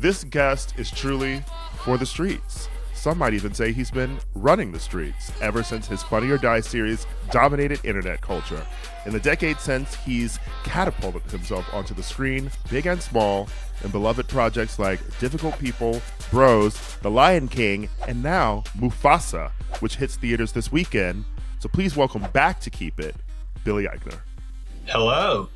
This guest is truly for the streets. Some might even say he's been running the streets ever since his Funny or Die series dominated internet culture. In the decade since, he's catapulted himself onto the screen, big and small, in beloved projects like Difficult People, Bros, The Lion King, and now Mufasa, which hits theaters this weekend. So please welcome back to Keep It, Billy Eichner. Hello.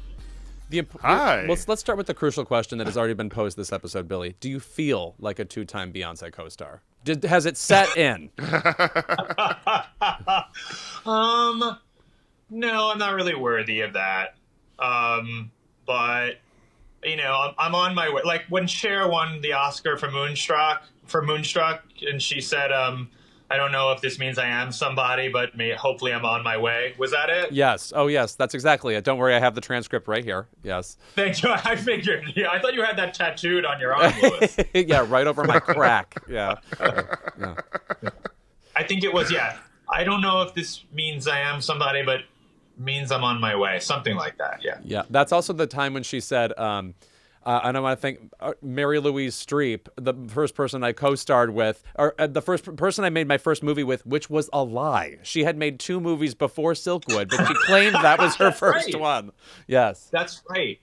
Hi. Let's start with the crucial question that has already been posed this episode, Billy. Do you feel like a two-time Beyonce co-star? Has it set in? No, I'm not really worthy of that. But you know, I'm on my way. Like when Cher won the Oscar for Moonstruck, and she said, I don't know if this means I am somebody, but hopefully I'm on my way. Was that it? Yes. Oh, yes. That's exactly it. Don't worry. I have the transcript right here. Yes. Thank you. I figured. Yeah, I thought you had that tattooed on your arm, Louis. Yeah, right over my crack. Yeah. Yeah. I think it was, yeah. I don't know if this means I am somebody, but means I'm on my way. Something like that, yeah. Yeah. That's also the time when she said, and I want to thank Mary Louise Streep, the first person I co-starred with, or the first person I made my first movie with, which was a lie. She had made 2 movies before Silkwood, but she claimed that was her first one. Yes. That's right.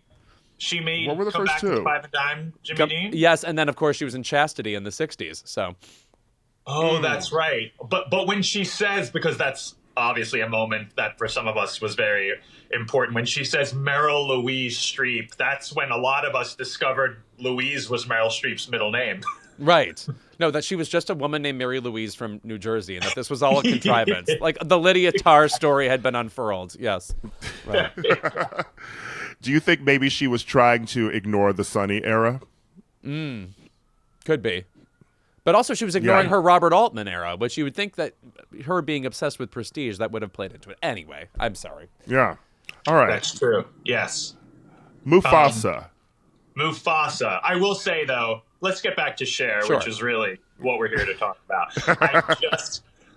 She made What were the Come first Back 2? to Five and Dime, Jimmy Dean? Yes, and then, of course, she was in Chastity in the 60s, so. Oh, that's right. But when she says, because that's obviously a moment that for some of us was very important, when she says Meryl Louise Streep, that's when a lot of us discovered Louise was Meryl Streep's middle name. Right. No, that she was just a woman named Mary Louise from New Jersey, and that this was all a contrivance. Like the Lydia Tarr story had been unfurled. Yes. Right. Do you think maybe she was trying to ignore the Sunny era? Could be. But also she was ignoring her Robert Altman era, which you would think that her being obsessed with prestige, that would have played into it. Anyway, I'm sorry. Yeah. All right. That's true. Yes. Mufasa. Mufasa. I will say, though, let's get back to Cher, Sure. which is really what we're here to talk about.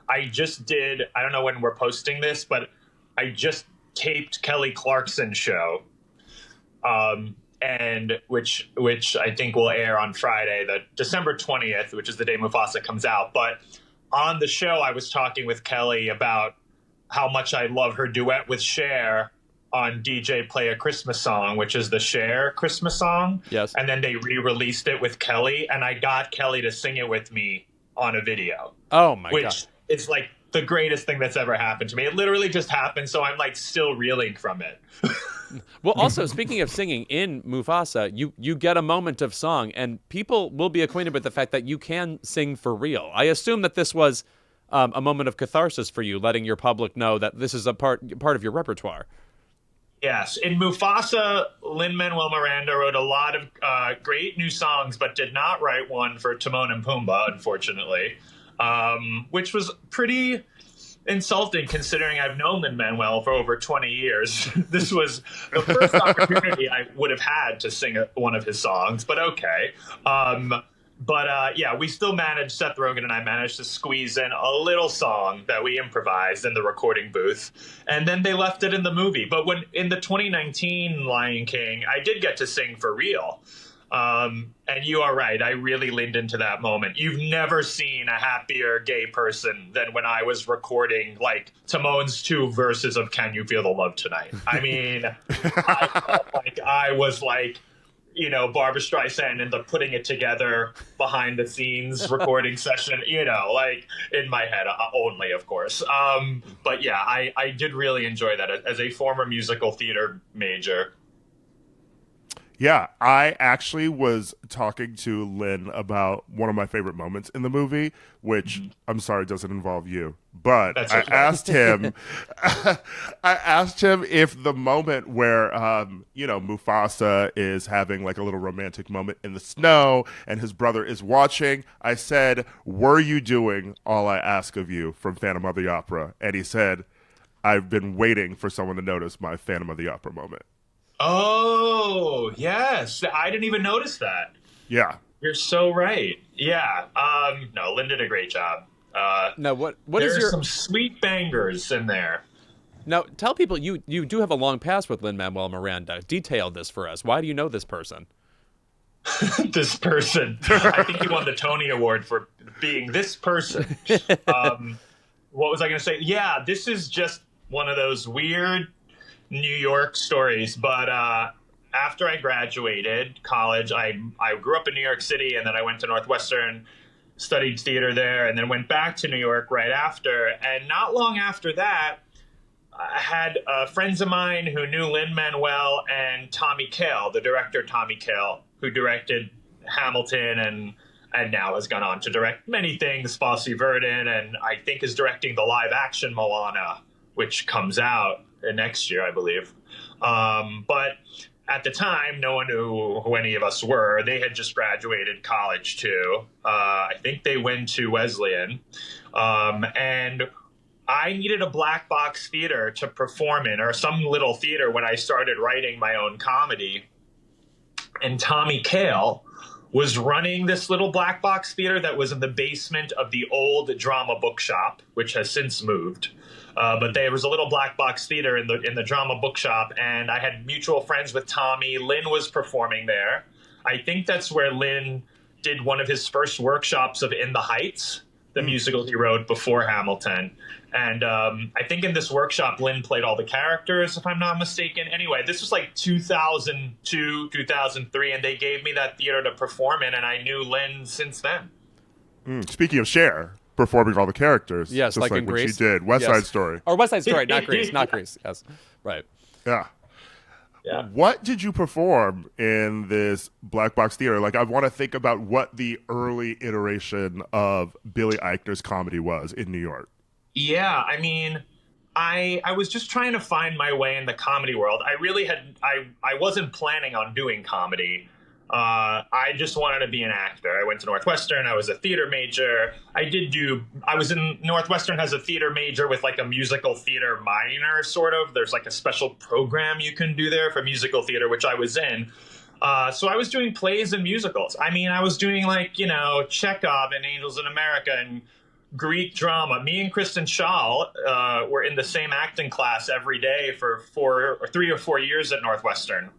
I just did, I don't know when we're posting this, but I just taped Kelly Clarkson's show, and which I think will air on Friday, the December 20th, which is the day Mufasa comes out. But on the show, I was talking with Kelly about how much I love her duet with Cher on DJ Play a Christmas Song, which is the Cher Christmas song. Yes. And then they re-released it with Kelly, and I got Kelly to sing it with me on a video. Oh, my God. Which is like the greatest thing that's ever happened to me. It literally just happened, so I'm like still reeling from it. Well, also, speaking of singing in Mufasa, you get a moment of song, and people will be acquainted with the fact that you can sing for real. I assume that this was a moment of catharsis for you, letting your public know that this is a part of your repertoire. Yes. In Mufasa, Lin-Manuel Miranda wrote a lot of great new songs, but did not write one for Timon and Pumbaa, unfortunately, which was pretty insulting considering I've known Lin-Manuel for over 20 years. This was the first opportunity I would have had to sing one of his songs, but okay. Yeah, we still managed, Seth Rogan and I managed to squeeze in a little song that we improvised in the recording booth, and then they left it in the movie. But when in the 2019 Lion King, I did get to sing for real. And you are right, I really leaned into that moment. You've never seen a happier gay person than when I was recording, like, Timon's 2 verses of Can You Feel the Love Tonight? I mean, I felt like I was like, you know, Barbra Streisand in the putting it together behind the scenes recording session, you know, like in my head only, of course. But yeah, I did really enjoy that as a former musical theater major. Yeah, I actually was talking to Lynn about one of my favorite moments in the movie, which I'm sorry doesn't involve you. But That's I okay. asked him if the moment where Mufasa is having like a little romantic moment in the snow and his brother is watching, I said, "Were you doing All I Ask of You from Phantom of the Opera?" And he said, "I've been waiting for someone to notice my Phantom of the Opera moment." Oh, yes. I didn't even notice that. Yeah. You're so right. Yeah. No, Lynn did a great job. Now, what There's is your some sweet bangers in there. Now, tell people you do have a long past with Lin-Manuel Miranda. Detail this for us. Why do you know this person? this person. I think he won the Tony Award for being this person. What was I going to say? Yeah, this is just one of those weird New York stories. But after I graduated college, I grew up in New York City, and then I went to Northwestern, studied theater there, and then went back to New York right after. And not long after that, I had friends of mine who knew Lin-Manuel and Tommy Kail, the director Tommy Kail, who directed Hamilton and now has gone on to direct many things, Fosse Verdon, and I think is directing the live-action Moana, which comes out next year, I believe. But at the time, no one knew who any of us were. They had just graduated college, too. I think they went to Wesleyan. And I needed a black box theater to perform in, or some little theater when I started writing my own comedy. And Tommy Kail was running this little black box theater that was in the basement of the old drama bookshop, which has since moved. But there was a little black box theater in the drama bookshop, and I had mutual friends with Tommy. Lin was performing there. I think that's where Lin did one of his first workshops of In the Heights, the musical he wrote before Hamilton. And I think in this workshop, Lin played all the characters, if I'm not mistaken. Anyway, this was like 2002, 2003, and they gave me that theater to perform in, and I knew Lin since then. Speaking of Cher performing all the characters, yes, just like in when Grease. she did West Side Story. Or West Side Story, not Grease, not Grease. Yes, right. Yeah. Yeah. What did you perform in this black box theater? Like, I want to think about what the early iteration of Billy Eichner's comedy was in New York. Yeah, I mean, I was just trying to find my way in the comedy world. I wasn't planning on doing comedy. I just wanted to be an actor. I went to Northwestern. I was a theater major. I was in Northwestern as a theater major with like a musical theater minor, sort of. There's like a special program you can do there for musical theater, which I was in. So I was doing plays and musicals. I mean, I was doing like, Chekhov and Angels in America and Greek drama. Me and Kristen Schaal were in the same acting class every day for 3 or 4 years at Northwestern.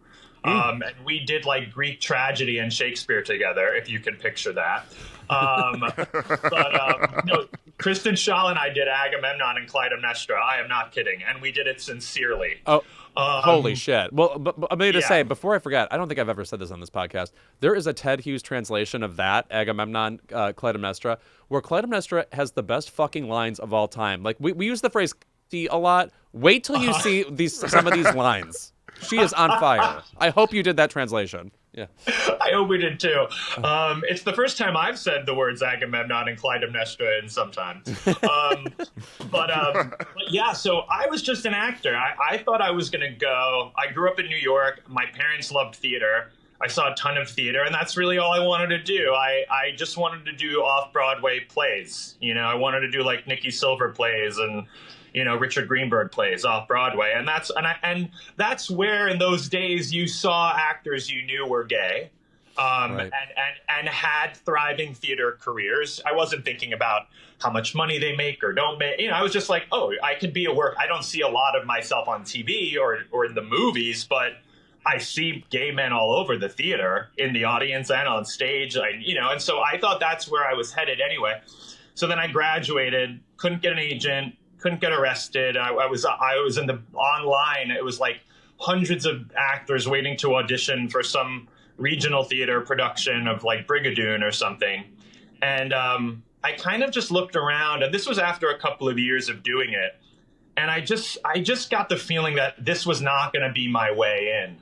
And we did like Greek tragedy and Shakespeare together, if you can picture that. No, Kristen Schaal and I did Agamemnon and Clytemnestra. I am not kidding. And we did it sincerely. Oh, holy shit. Well, but I mean to yeah. say, before I forget, I don't think I've ever said this on this podcast. There is a Ted Hughes translation of that, Agamemnon, Clytemnestra, where Clytemnestra has the best fucking lines of all time. Like, we use the phrase a lot. Wait till you see some of these lines. She is on fire. I hope you did that translation. Yeah, I hope we did too. It's the first time I've said the words Agamemnon and Clytemnestra in some time. But yeah, so I was just an actor. I thought I was going to go. I grew up in New York. My parents loved theater. I saw a ton of theater, and that's really all I wanted to do. I just wanted to do off-Broadway plays. I wanted to do like Nikki Silver plays and Richard Greenberg plays off Broadway, and that's where in those days you saw actors you knew were gay, right. and had thriving theater careers. I wasn't thinking about how much money they make or don't make. I was just like, oh, I could be a work. I don't see a lot of myself on TV or in the movies, but I see gay men all over the theater, in the audience and on stage. And so I thought that's where I was headed anyway. So then I graduated, couldn't get an agent. Couldn't get arrested. I was in the online. It was like hundreds of actors waiting to audition for some regional theater production of like Brigadoon or something. And I kind of just looked around, and this was after a couple of years of doing it. And I just got the feeling that this was not going to be my way in.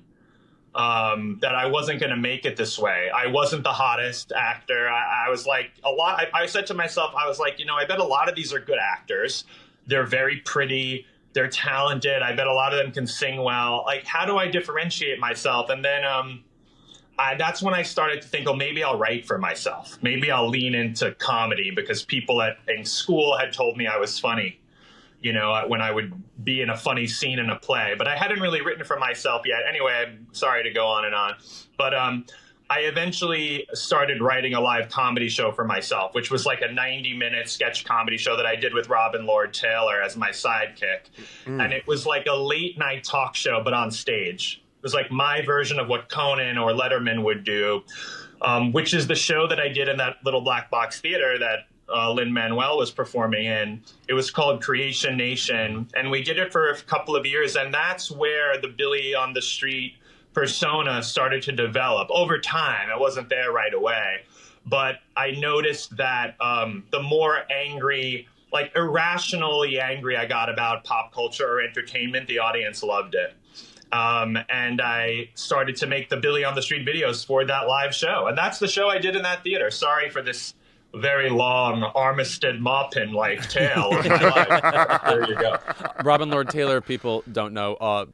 That I wasn't going to make it this way. I wasn't the hottest actor. I was like I said to myself, I was like, I bet a lot of these are good actors. They're very pretty. They're talented. I bet a lot of them can sing well. Like, how do I differentiate myself? And then that's when I started to think, oh, maybe I'll write for myself. Maybe I'll lean into comedy because people in school had told me I was funny, when I would be in a funny scene in a play. But I hadn't really written for myself yet. Anyway, I'm sorry to go on and on. But I eventually started writing a live comedy show for myself, which was like a 90-minute sketch comedy show that I did with Robin Lord Taylor as my sidekick. And it was like a late-night talk show, but on stage. was like my version of what Conan or Letterman would do, which is the show that I did in that little black box theater that Lin-Manuel was performing in. It was called Creation Nation, and we did it for a couple of years, and that's where the Billy on the Street persona started to develop over time. It wasn't there right away, but I noticed that the more angry, like irrationally angry I got about pop culture or entertainment, the audience loved it. And I started to make the Billy on the Street videos for that live show. And that's the show I did in that theater. Sorry for this very long Armistead Maupin-like tale of my life. There you go. Robin Lord Taylor, people don't know,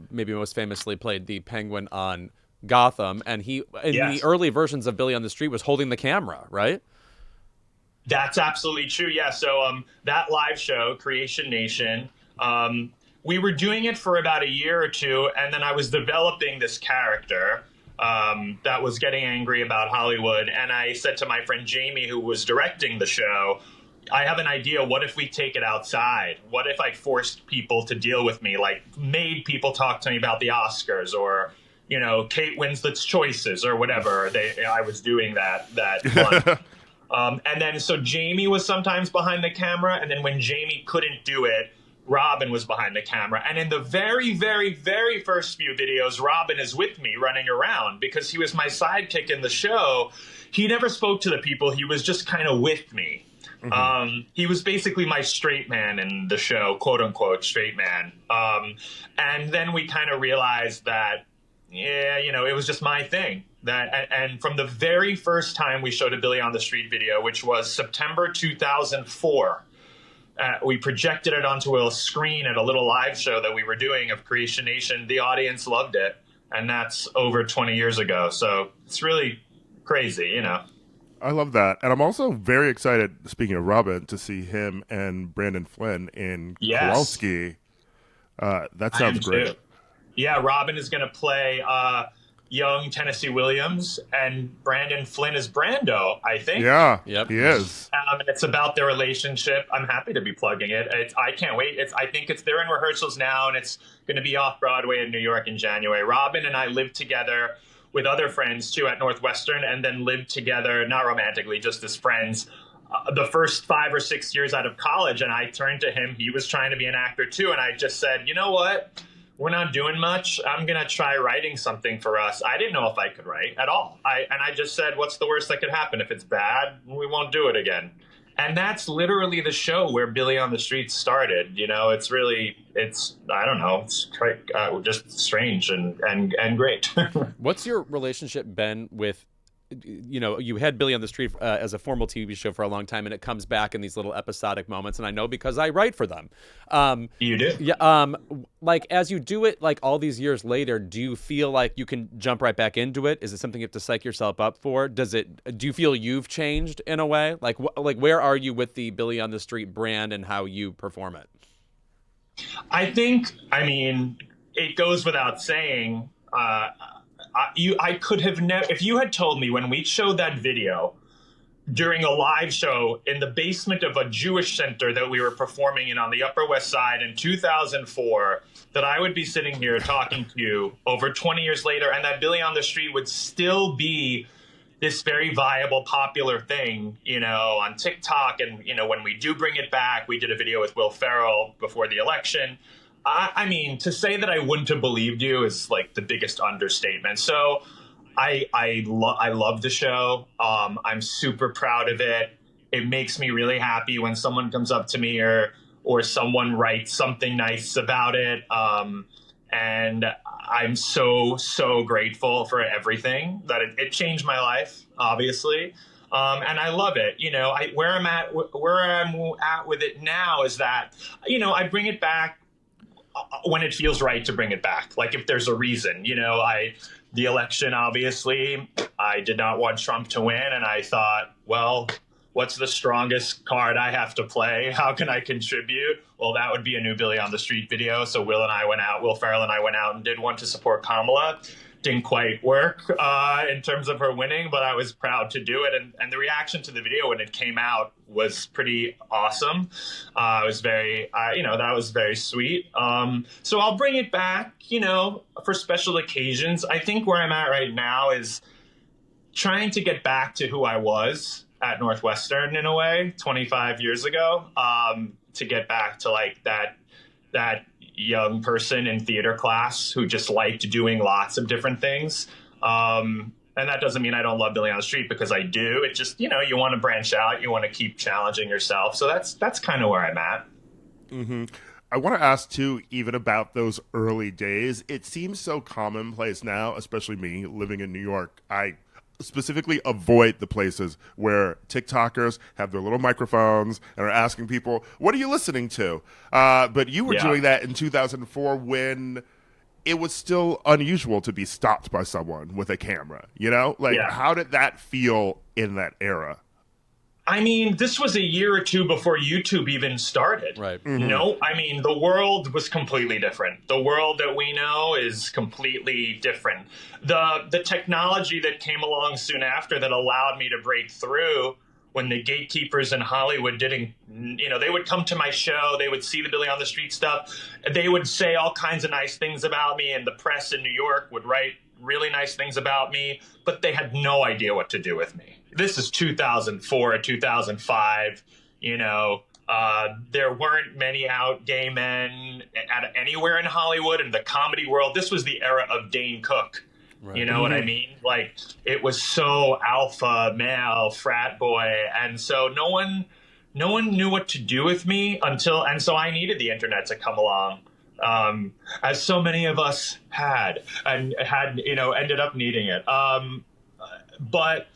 maybe most famously played the Penguin on Gotham. And he, in the early versions of Billy on the Street, was holding the camera, right? That's absolutely true. Yeah. So that live show, Creation Nation, we were doing it for about a year or two, and then I was developing this character that was getting angry about Hollywood. And I said to my friend Jamie, who was directing the show, I have an idea. What if we take it outside? What if I forced people to deal with me, like made people talk to me about the Oscars or, you know, Kate Winslet's choices or whatever. I was doing that month. And then so Jamie was sometimes behind the camera. And then when Jamie couldn't do it, Robin was behind the camera. And in the very, very, very first few videos, Robin is with me running around because he was my sidekick in the show. He never spoke to the people. He was just kind of with me. Mm-hmm. He was basically my straight man in the show, quote unquote, straight man. And then we kind of realized that, yeah, you know, it was just my thing. And from the very first time we showed a Billy on the Street video, which was September 2004, we projected it onto a screen at a little live show that we were doing of Creation Nation. The audience loved it. And that's over 20 years ago. So it's really crazy, you know. I love that. And I'm also very excited, speaking of Robin, to see him and Brandon Flynn in Kowalski. That sounds great. Too. Yeah, Robin is going to play young Tennessee Williams, and Brandon Flynn is Brando, I think. Yeah, he is. And it's about their relationship. I'm happy to be plugging it. I can't wait. I think they're in rehearsals now, and it's going to be off Broadway in New York in January. Robin and I lived together with other friends, too, at Northwestern, and then lived together, not romantically, just as friends, the first 5 or 6 years out of college. And I turned to him. He was trying to be an actor, too, and I just said, you know what? We're not doing much. I'm going to try writing something for us. I didn't know if I could write at all. I just said, what's the worst that could happen? If it's bad, we won't do it again. And that's literally the show where Billy on the Street started. You know, it's I don't know, it's just strange and great. What's your relationship been with, you know, you had Billy on the Street as a formal TV show for a long time, and it comes back in these little episodic moments, and I know because I write for them. You do? Yeah. Like, as you do it, like, all these years later, do you feel like you can jump right back into it? Is it something you have to psych yourself up for? Do you feel you've changed in a way? Like, where are you with the Billy on the Street brand and how you perform it? I mean, it goes without saying, I could have never, if you had told me when we showed that video during a live show in the basement of a Jewish center that we were performing in on the Upper West Side in 2004, that I would be sitting here talking to you over 20 years later, and that Billy on the Street would still be this very viable, popular thing, you know, on TikTok. And, you know, when we do bring it back, we did a video with Will Ferrell before the election. I mean, to say that I wouldn't have believed you is like the biggest understatement. So I love the show. I'm super proud of it. It makes me really happy when someone comes up to me or someone writes something nice about it. And I'm so grateful for everything that it changed my life, obviously. And I love it. You know, where I'm at with it now is that, you know, I bring it back when it feels right to bring it back. Like if there's a reason, you know, the election, obviously, I did not want Trump to win. And I thought, well, what's the strongest card I have to play? How can I contribute? Well, that would be a new Billy on the Street video. So Will Ferrell and I went out and did one to support Kamala. didn't quite work in terms of her winning, but I was proud to do it. And the reaction to the video when it came out was pretty awesome. It was very, that was very sweet. So I'll bring it back, for special occasions. I think where I'm at right now is trying to get back to who I was at Northwestern in a way 25 years ago, to get back to like that young person in theater class who just liked doing lots of different things. And that doesn't mean I don't love Billy on the Street, because I do. It just, you want to branch out. You want to keep challenging yourself. So that's kind of where I'm at. Mm-hmm. I want to ask, too, even about those early days. It seems so commonplace now, especially me living in New York. I specifically avoid the places where TikTokers have their little microphones and are asking people, what are you listening to? But you were doing that in 2004 when it was still unusual to be stopped by someone with a camera, How did that feel in that era? I mean, this was a year or two before YouTube even started. Right. Mm-hmm. The world was completely different. The world that we know is completely different. The technology that came along soon after that allowed me to break through, when the gatekeepers in Hollywood didn't, they would come to my show, they would see the Billy on the Street stuff, they would say all kinds of nice things about me, and the press in New York would write really nice things about me, but they had no idea what to do with me. This is 2004, 2005, there weren't many out gay men anywhere in Hollywood, in the comedy world. This was the era of Dane Cook. Right. You know what I mean? Like, it was so alpha male frat boy. And so no one knew what to do with me and so I needed the internet to come along. As so many of us had ended up needing it. But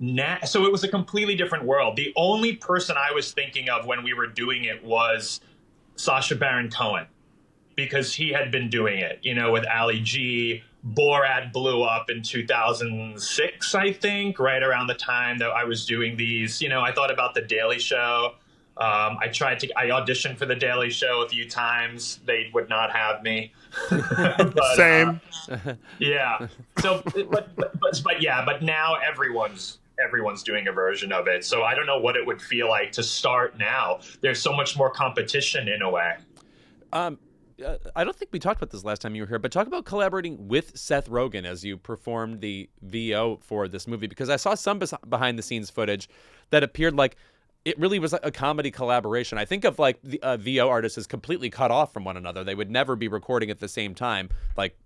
now, so it was a completely different world. The only person I was thinking of when we were doing it was Sacha Baron Cohen, because he had been doing it, with Ali G. Borat blew up in 2006, I think, right around the time that I was doing these. I thought about The Daily Show. I auditioned for The Daily Show a few times. They would not have me. But, Same. Yeah. So, but now everyone's doing a version of it. So I don't know what it would feel like to start now. There's so much more competition in a way. I don't think we talked about this last time you were here, but talk about collaborating with Seth Rogen as you performed the VO for this movie, because I saw some behind the scenes footage that appeared like it really was a comedy collaboration. I think of like the VO artists as completely cut off from one another. They would never be recording at the same time. Like,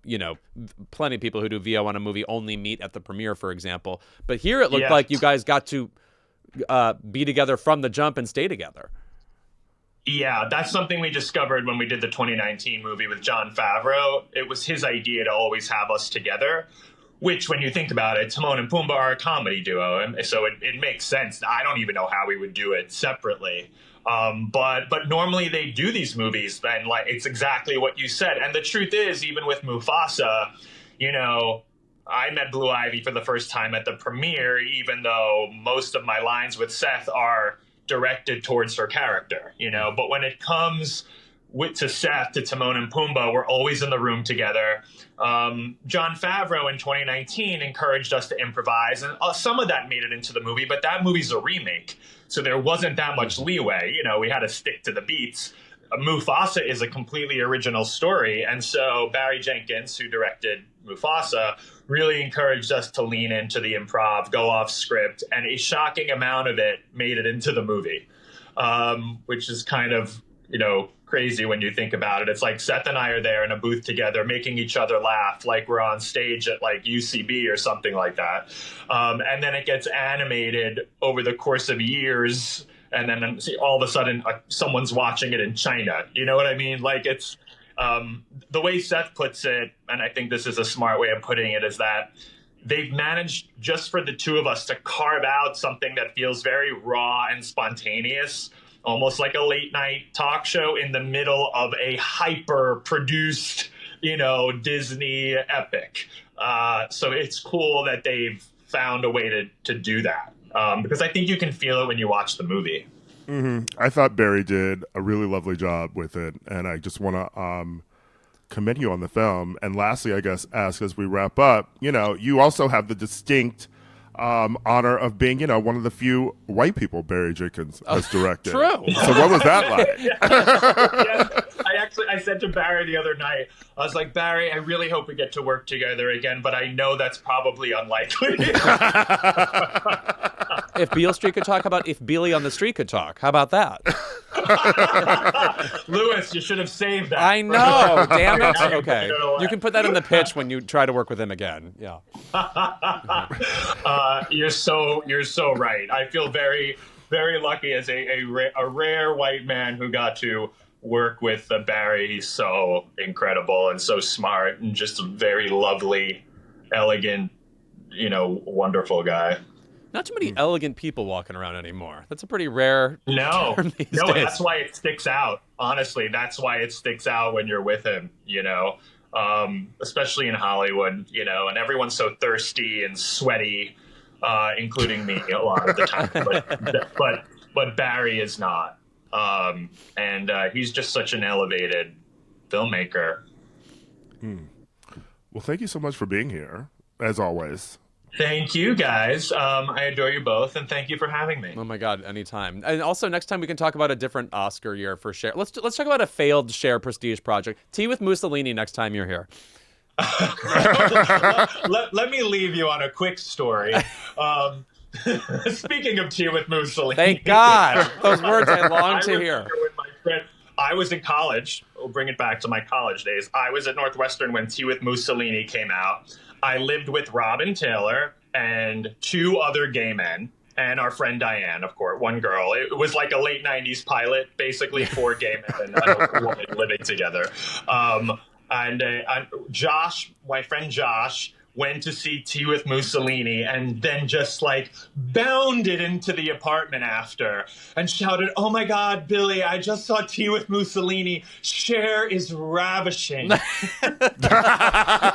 plenty of people who do VO on a movie only meet at the premiere, for example. But here it looked like you guys got to be together from the jump and stay together. Yeah, that's something we discovered when we did the 2019 movie with Jon Favreau. It was his idea to always have us together, which, when you think about it, Timon and Pumbaa are a comedy duo, and so it makes sense. I don't even know how we would do it separately. But normally they do these movies, and like it's exactly what you said. And the truth is, even with Mufasa, I met Blue Ivy for the first time at the premiere, even though most of my lines with Seth are directed towards her character, but when it comes to Seth, to Timon and Pumbaa, we're always in the room together. Jon Favreau in 2019 encouraged us to improvise, and some of that made it into the movie, but that movie's a remake, so there wasn't that much leeway. We had to stick to the beats. Mufasa is a completely original story, and so Berry Jenkins, who directed Mufasa, really encouraged us to lean into the improv, go off script, and a shocking amount of it made it into the movie, which is kind of, crazy when you think about it. It's like Seth and I are there in a booth together, making each other laugh like we're on stage at like UCB or something like that. And then it gets animated over the course of years, and then all of a sudden someone's watching it in China. You know what I mean? Like, it's the way Seth puts it, and I think this is a smart way of putting it, is that they've managed just for the two of us to carve out something that feels very raw and spontaneous, almost like a late night talk show in the middle of a hyper produced, Disney epic. So it's cool that they've found a way to do that. Because I think you can feel it when you watch the movie. Mm-hmm. I thought Berry did a really lovely job with it, and I just want to commend you on the film. And lastly, I guess, ask as we wrap up, you also have the distinct honor of being, one of the few white people Berry Jenkins has directed. True. So what was that like? Yeah. I said to Barry the other night, I was like, Barry, I really hope we get to work together again, but I know that's probably unlikely. If Beale Street could talk about if Beale on the Street could talk, how about that? Lewis, you should have saved that. I know, damn it. Now you Okay, put it away. you can put that in the pitch when you try to work with him again. Yeah. You're so right. I feel very, very lucky as a rare white man who got to work with Barry. He's so incredible and so smart and just a very lovely, elegant, wonderful guy. Not too many elegant people walking around anymore. That's a pretty rare term these days. That's why it sticks out. Honestly, that's why it sticks out when you're with him, especially in Hollywood, and everyone's so thirsty and sweaty, including me a lot of the time. But Barry is not. And he's just such an elevated filmmaker. Well, thank you so much for being here, as always. Thank you, guys. I adore you both, and thank you for having me. Oh my God, anytime. And also, next time we can talk about a different Oscar year for Cher. Let's talk about a failed Cher prestige project. Tea with Mussolini next time you're here. Let me leave you on a quick story. Speaking of Tea with Mussolini. Thank God. Those words I long to hear. I was in college. We'll bring it back to my college days. I was at Northwestern when Tea with Mussolini came out. I lived with Robin Taylor and 2 other gay men and our friend Diane, of course, one girl. It was like a late 90s pilot, basically 4 gay men and a woman living together. And Josh, my friend Josh, went to see Tea with Mussolini and then just bounded into the apartment after and shouted, "Oh my God, Billy, I just saw Tea with Mussolini. Cher is ravishing."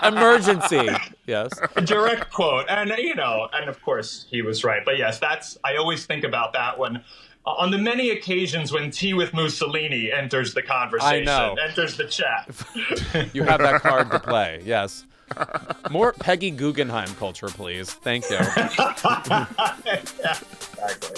Emergency. Yes. A direct quote. And, and of course he was right. But yes, I always think about that when, on the many occasions when Tea with Mussolini enters the conversation, enters the chat. You have that card to play. Yes. More Peggy Guggenheim culture, please. Thank you. Yeah, exactly.